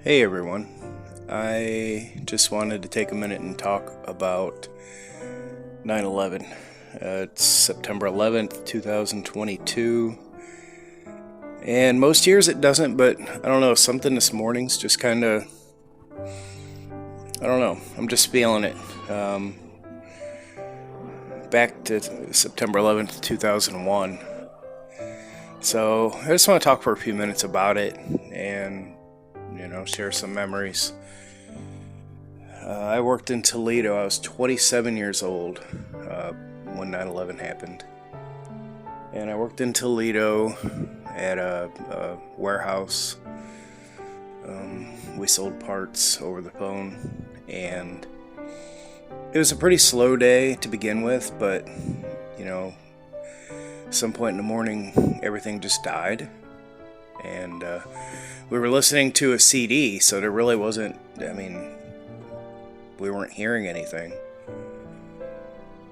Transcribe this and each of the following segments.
Hey everyone. I just wanted to take a minute and talk about 9/11. It's September 11th, 2022. And most years it doesn't, but I don't know, something this morning's just kind of, I don't know, I'm just feeling it. Back to September 11th, 2001. So I just want to talk for a few minutes about it and, share some memories. I worked in Toledo. I was 27 years old when 9/11 happened. And I worked in Toledo at a warehouse. We sold parts over the phone. And it was a pretty slow day to begin with, but, at some point in the morning, everything just died. And we were listening to a CD, so there really wasn't, we weren't hearing anything.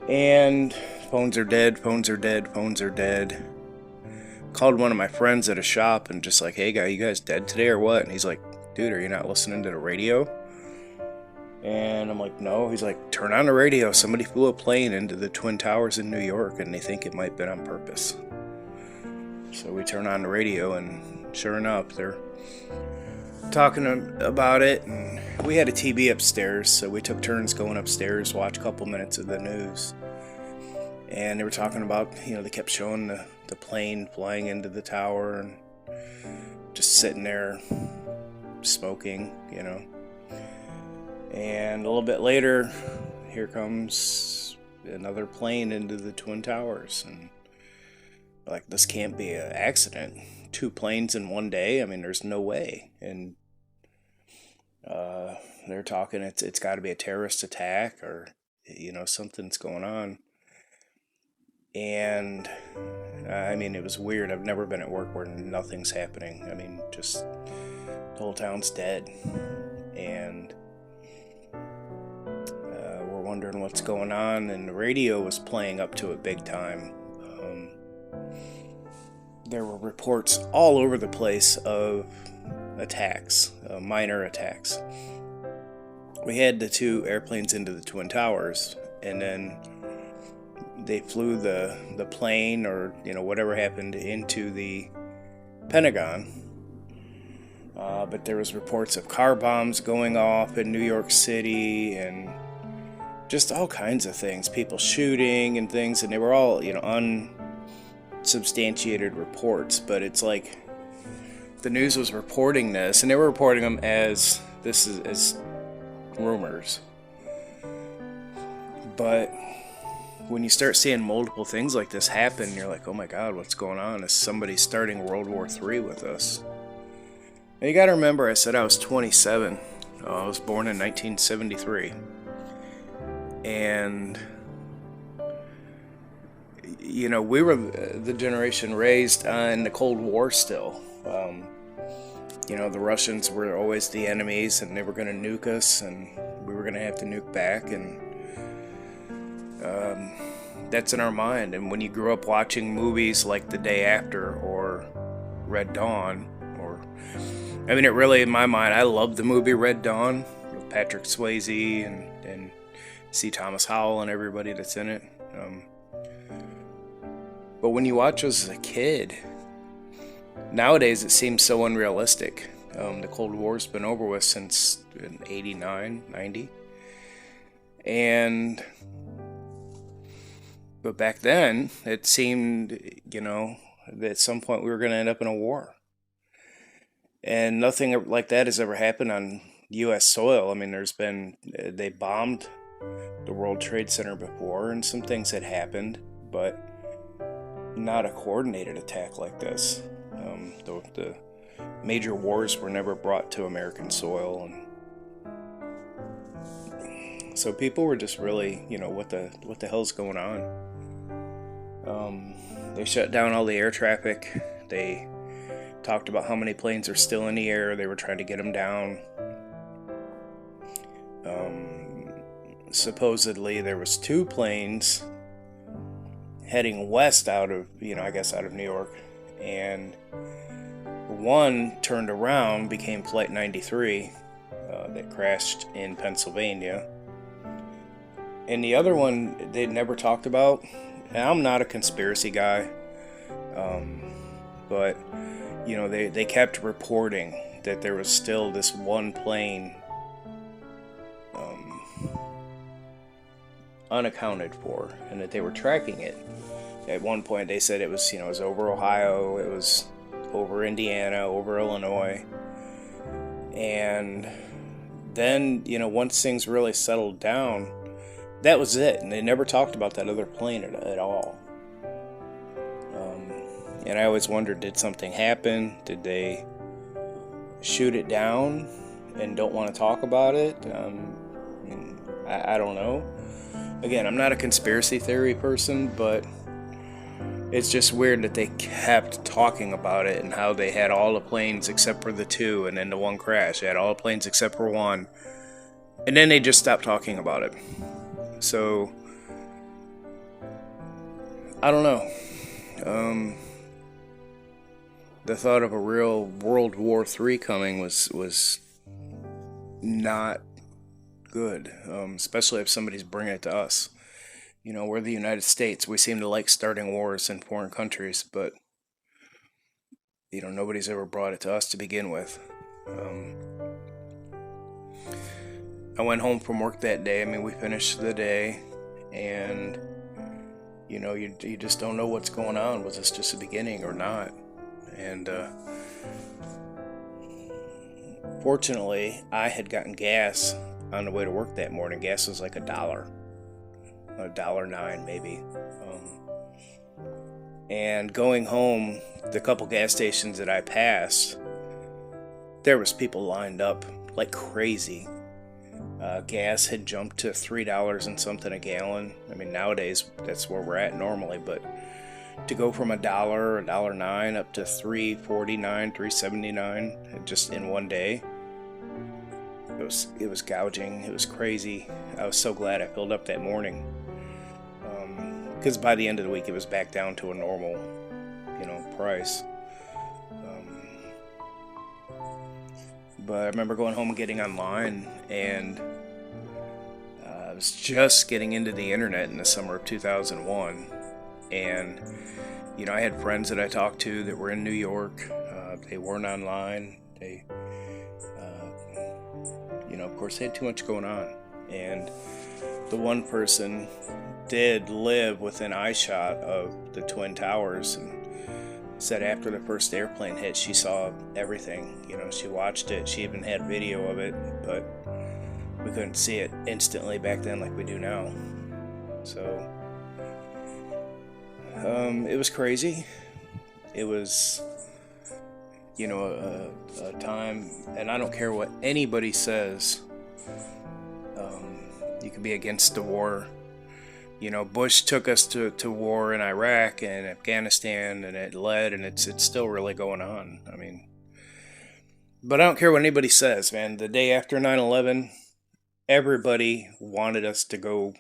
And phones are dead, phones are dead, phones are dead. Called one of my friends at a shop and just like, hey guy, you guys dead today or what? And he's like, dude, are you not listening to the radio? And I'm like, no. He's like, turn on the radio. Somebody flew a plane into the Twin Towers in New York and they think it might have been on purpose. So we turn on the radio and sure enough, they're talking about it. And we had a TV upstairs, so we took turns going upstairs, watch a couple minutes of the news. And they were talking about, they kept showing the plane flying into the tower and just sitting there smoking, And a little bit later, here comes another plane into the Twin Towers. And like, this can't be an accident. 2 planes in one day? There's no way. And they're talking it's got to be a terrorist attack or, something's going on. And it was weird. I've never been at work where nothing's happening. Just the whole town's dead. And we're wondering what's going on. And the radio was playing up to it big time. There were reports all over the place of attacks, minor attacks. We had the 2 airplanes into the Twin Towers, and then they flew the plane or, whatever happened into the Pentagon. But there was reports of car bombs going off in New York City and just all kinds of things, people shooting and things, and they were all, unsubstantiated reports, but it's like the news was reporting this, and they were reporting them as rumors. But when you start seeing multiple things like this happen, you're like, oh my god, what's going on? Is somebody starting World War III with us? Now you gotta remember, I said I was 27. I was born in 1973. And we were the generation raised in the Cold War still. The Russians were always the enemies and they were going to nuke us and we were going to have to nuke back. And that's in our mind. And when you grew up watching movies like The Day After or Red Dawn, it really, in my mind, I love the movie Red Dawn with Patrick Swayze and C. Thomas Howell and everybody that's in it. But when you watch those as a kid, nowadays it seems so unrealistic. The Cold War's been over with since 89, 90. But back then, it seemed, that at some point we were going to end up in a war. And nothing like that has ever happened on U.S. soil. They bombed the World Trade Center before, and some things had happened, but not a coordinated attack like this. The major wars were never brought to American soil, and so people were just really, what the hell's going on? They shut down all the air traffic. They talked about how many planes are still in the air. They were trying to get them down. Supposedly there was 2 planes heading west out of New York, and one turned around, became Flight 93, that crashed in Pennsylvania. And the other one they never talked about. And I'm not a conspiracy guy, but they kept reporting that there was still this one plane unaccounted for, and that they were tracking it. At one point they said it was, it was over Ohio, it was over Indiana, over Illinois. And then, once things really settled down, that was it. And they never talked about that other plane at all. And I always wondered, did something happen? Did they shoot it down and don't want to talk about it? I don't know. Again, I'm not a conspiracy theory person, but it's just weird that they kept talking about it and how they had all the planes except for the two, and then the one crash. They had all the planes except for one. And then they just stopped talking about it. So, I don't know. The thought of a real World War III coming was not good, especially if somebody's bringing it to us. We're the United States. We seem to like starting wars in foreign countries, but nobody's ever brought it to us to begin with. I went home from work that day. We finished the day, and you just don't know what's going on. Was this just the beginning or not? And fortunately, I had gotten gas on the way to work that morning. Gas was like $1.09 maybe. And going home, the couple gas stations that I passed, there was people lined up like crazy. Gas had jumped to $3 and something a gallon. Nowadays that's where we're at normally, but to go from $1.09 up to $3.49, $3.79 just in one day, it was gouging. It was crazy. I was so glad I filled up that morning, because by the end of the week it was back down to a normal, price. But I remember going home and getting online, and I was just getting into the internet in the summer of 2001, and I had friends that I talked to that were in New York. They weren't online. They of course they had too much going on, and the one person did live within eyeshot of the Twin Towers, and said after the first airplane hit, she saw everything. She watched it. She even had video of it, but we couldn't see it instantly back then like we do now. So it was crazy. It was, a time, and I don't care what anybody says. You can be against the war. Bush took us to war in Iraq and Afghanistan, and it led, and it's still really going on. But I don't care what anybody says, man. The day after 9/11, everybody wanted us to go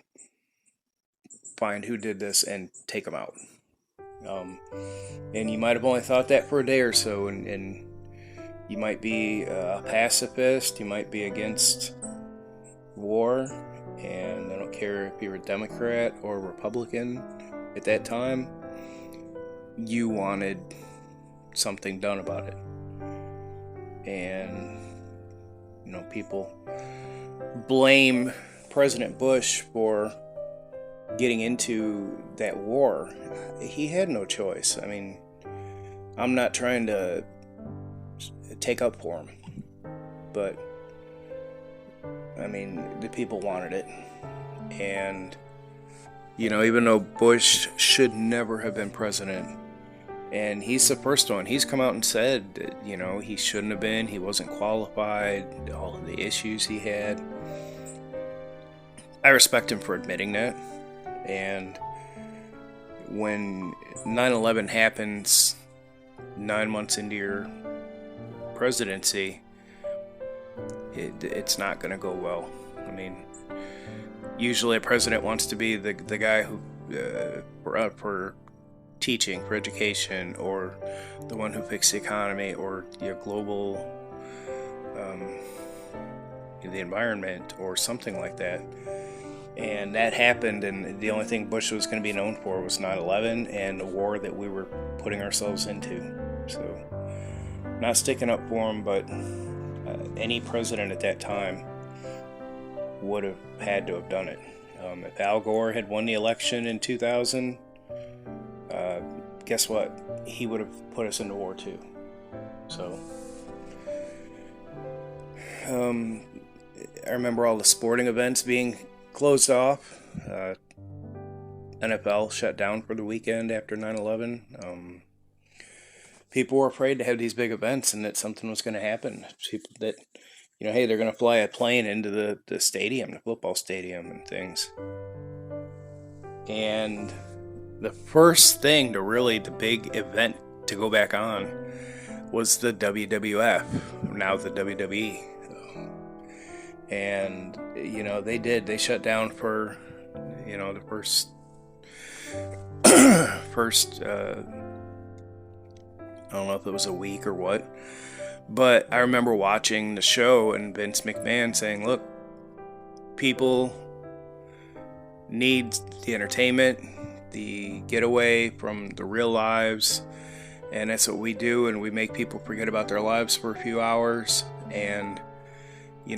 find who did this and take them out. And you might have only thought that for a day or so, and you might be a pacifist, you might be against war, and I don't care if you're a Democrat or a Republican at that time, you wanted something done about it. And, people blame President Bush for getting into that war. He had no choice. I'm not trying to take up for him, but the people wanted it. And even though Bush should never have been president, and he's the first one, he's come out and said that he shouldn't have been, he wasn't qualified, all of the issues he had. I respect him for admitting that. And when 9/11 happens 9 months into your presidency, it's not going to go well. Usually a president wants to be the guy who, for teaching, for education, or the one who fixed the economy, or global, the environment, or something like that. And that happened, and the only thing Bush was going to be known for was 9/11 and the war that we were putting ourselves into. So, not sticking up for him, but any president at that time would have had to have done it. If Al Gore had won the election in 2000, guess what? He would have put us into war too. So, I remember all the sporting events being closed off. NFL shut down for the weekend after 9/11. People were afraid to have these big events and that something was going to happen. People that, hey, they're going to fly a plane into the stadium, the football stadium and things. And the first thing the big event to go back on was the WWF, now the WWE. And, they shut down for, the first, I don't know if it was a week or what, but I remember watching the show and Vince McMahon saying, look, people need the entertainment, the getaway from the real lives, and that's what we do, and we make people forget about their lives for a few hours. And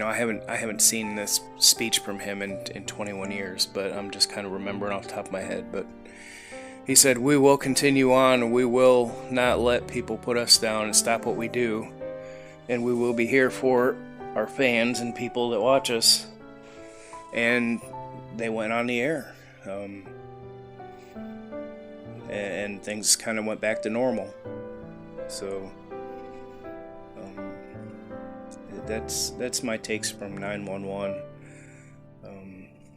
I haven't seen this speech from him in 21 years, but I'm just kind of remembering off the top of my head. But he said, we will continue on, we will not let people put us down and stop what we do, and we will be here for our fans and people that watch us. And they went on the air, and things kind of went back to normal. So that's my takes from 9/11.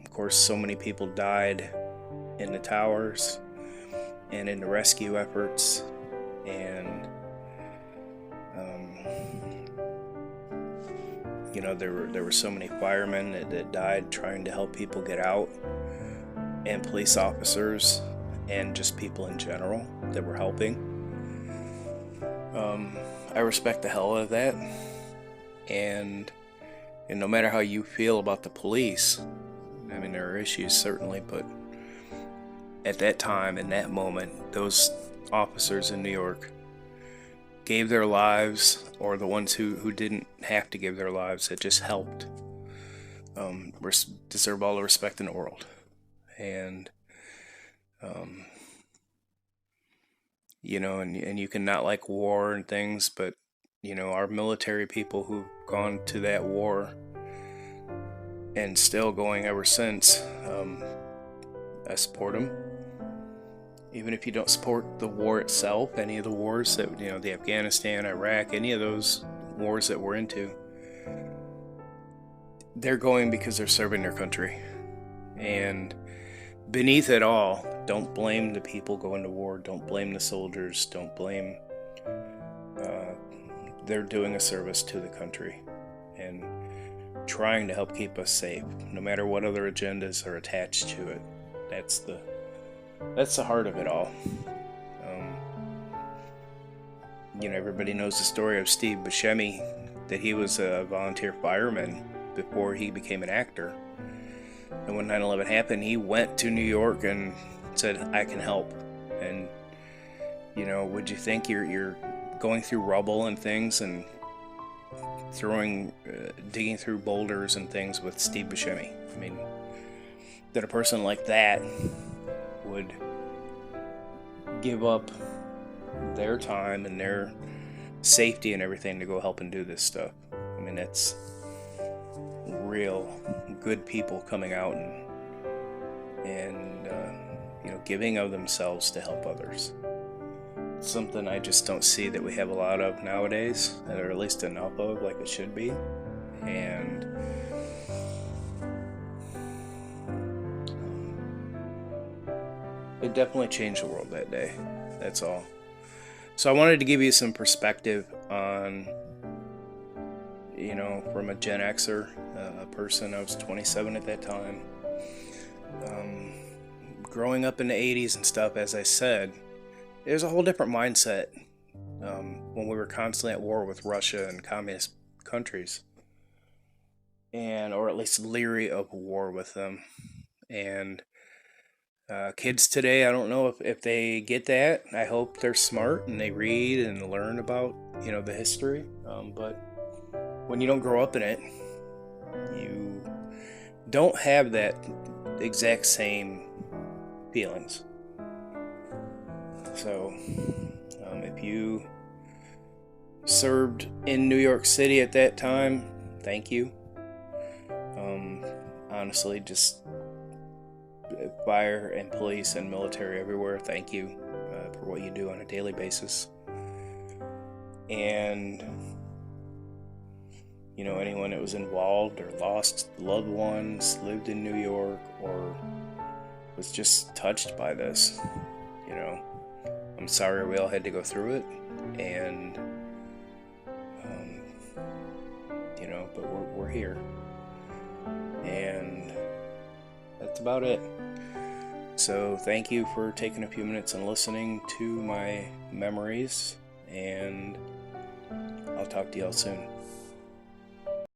Of course, so many people died in the towers and in the rescue efforts, and there were so many firemen that died trying to help people get out, and police officers, and just people in general that were helping. I respect the hell out of that. And no matter how you feel about the police, I mean, there are issues certainly, but at that time, in that moment, those officers in New York gave their lives, or the ones who didn't have to give their lives, that just helped, deserve all the respect in the world. And and you can not like war and things, but our military people who've gone to that war and still going ever since, I support them. Even if you don't support the war itself, any of the wars that, the Afghanistan, Iraq, any of those wars that we're into, they're going because they're serving their country. And beneath it all, don't blame the people going to war. Don't blame the soldiers. Don't blame... they're doing a service to the country and trying to help keep us safe, no matter what other agendas are attached to it. That's the heart of it all. Everybody knows the story of Steve Buscemi, that he was a volunteer fireman before he became an actor. And when 9/11 happened, he went to New York and said, I can help. And, would you think you're going through rubble and things and digging through boulders and things with Steve Buscemi? I mean, that a person like that would give up their time and their safety and everything to go help and do this stuff. I mean, that's real good people coming out and giving of themselves to help others. It's something I just don't see that we have a lot of nowadays, or at least enough of, like it should be. And it definitely changed the world that day. That's all. So I wanted to give you some perspective on, from a Gen Xer, a person. I was 27 at that time. Growing up in the 80s and stuff, as I said, it was a whole different mindset when we were constantly at war with Russia and communist countries, and or at least leery of war with them. And kids today, I don't know if they get that. I hope they're smart and they read and learn about the history. But when you don't grow up in it, you don't have that exact same feelings. So if you served in New York City at that time, thank you. Honestly, just fire and police and military everywhere, thank you for what you do on a daily basis. And anyone that was involved or lost loved ones, lived in New York, or was just touched by this, I'm sorry we all had to go through it. And but we're here, and that's about it. So thank you for taking a few minutes and listening to my memories, and I'll talk to y'all soon.